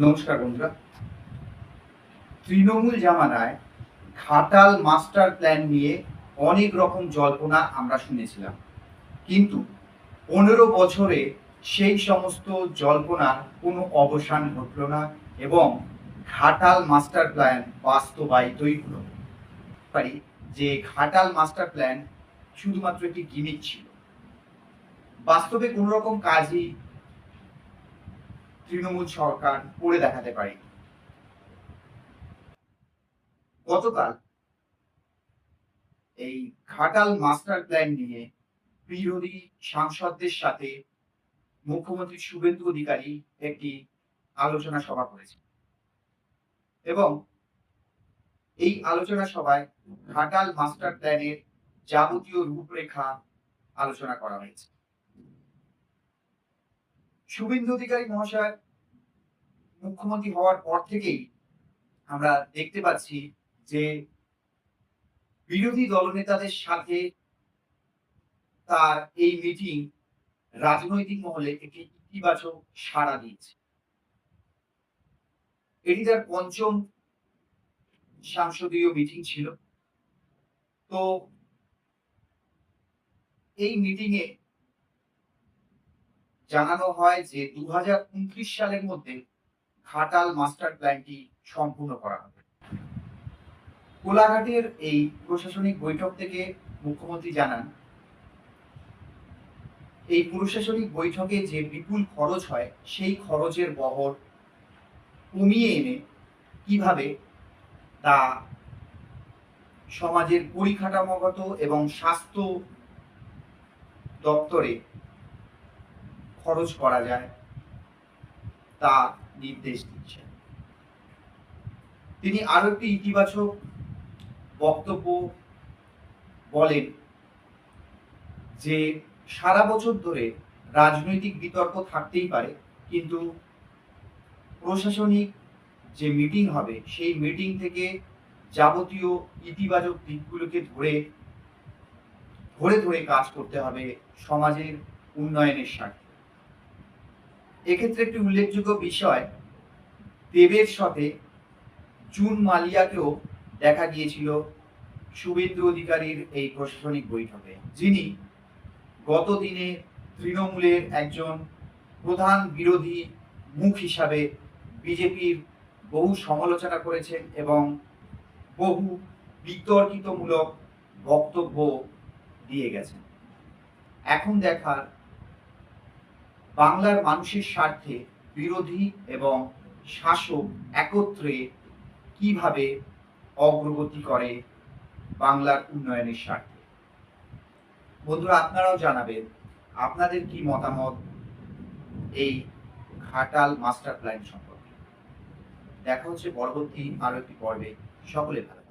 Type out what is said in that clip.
নমস্কার বন্ধুরা। তৃণমূল জামানায় ঘাটাল মাস্টার প্ল্যান নিয়ে অনেক রকম জল্পনা আমরা শুনেছিলাম, কিন্তু 15 বছরে সেই সমস্ত জল্পনার কোনো অবসান ঘটল না এবং ঘাটাল মাস্টার প্ল্যান বাস্তবায়িতই হলো। পারি যে ঘাটাল মাস্টার প্ল্যান শুধুমাত্র একটি গিমিক ছিল, বাস্তবে কোনো রকম কাজই তৃণমূল সরকার করে দেখাতে পারে। গতকাল এই ঘাটাল মাস্টার প্ল্যান নিয়ে বিরোধী সাংসদদের সাথে মুখ্যমন্ত্রী শুভেন্দু অধিকারী একটি আলোচনা সভা করেছেন এবং এই আলোচনা সভায় ঘাটাল মাস্টার প্ল্যানের যাবতীয় রূপরেখা আলোচনা করা হয়েছে। শুভেন্দু অধিকারী মহাশয় মুখ্যমন্ত্রী হওয়ার পর থেকেই আমরা দেখতে পাচ্ছি যে বিরোধী দলনেতাদের সাথে তার এই মিটিং রাজনৈতিক মহলে একটি ইতিবাচক সাড়া দিয়েছে। এটি তার পঞ্চম সংসদীয় মিটিং ছিল। তো এই মিটিং এ জানানো হয় যে 2029 সালের মধ্যে ঘাটাল মাস্টার প্ল্যানটি সম্পূর্ণ করা হবে। কোলাঘাটের এই প্রশাসনিক বৈঠক থেকে মুখ্যমন্ত্রী জানান, এই প্রশাসনিক বৈঠকে যে বিপুল খরচ হয় সেই খরচের বহর কমিয়ে এনে কিভাবে তা সমাজের পরিকাঠামোগত এবং স্বাস্থ্য দপ্তরে খরচ করা যায় তা নির্দেশ দিচ্ছেন। তিনি আরো একটি ইতিবাচক বক্তব্য বলেন যে সারা বছর ধরে রাজনৈতিক বিতর্ক থাকতেই পারে, কিন্তু প্রশাসনিক যে মিটিং হবে সেই মিটিং থেকে যাবতীয় ইতিবাচক দিকগুলোকে ধরে ধরে কাজ করতে হবে সমাজের উন্নয়নের স্বার্থে। এক্ষেত্রে একটি উল্লেখযোগ্য বিষয়, দেবের সাথে জুন মালিয়াকেও দেখা গিয়েছিল শুভেন্দু অধিকারীর এই প্রশাসনিক বৈঠকে, যিনি গত দিনে তৃণমূলের একজন প্রধান বিরোধী মুখ হিসাবে বিজেপির বহু সমালোচনা করেছেন এবং বহু বিতর্কিতমূলক বক্তব্য দিয়ে গেছেন। এখন দেখার বাংলার মানুষের স্বার্থে বিরোধী এবং শাসক একত্রে কিভাবে অগ্রগতি করে বাংলার উন্নয়নের স্বার্থে। বন্ধুরা, আপনারাও জানাবেন আপনাদের কি মতামত এই ঘাটাল মাস্টার প্ল্যান সম্পর্কে। দেখা হচ্ছে পরবর্তী আরো একটি পর্বে। সকলে ভালো।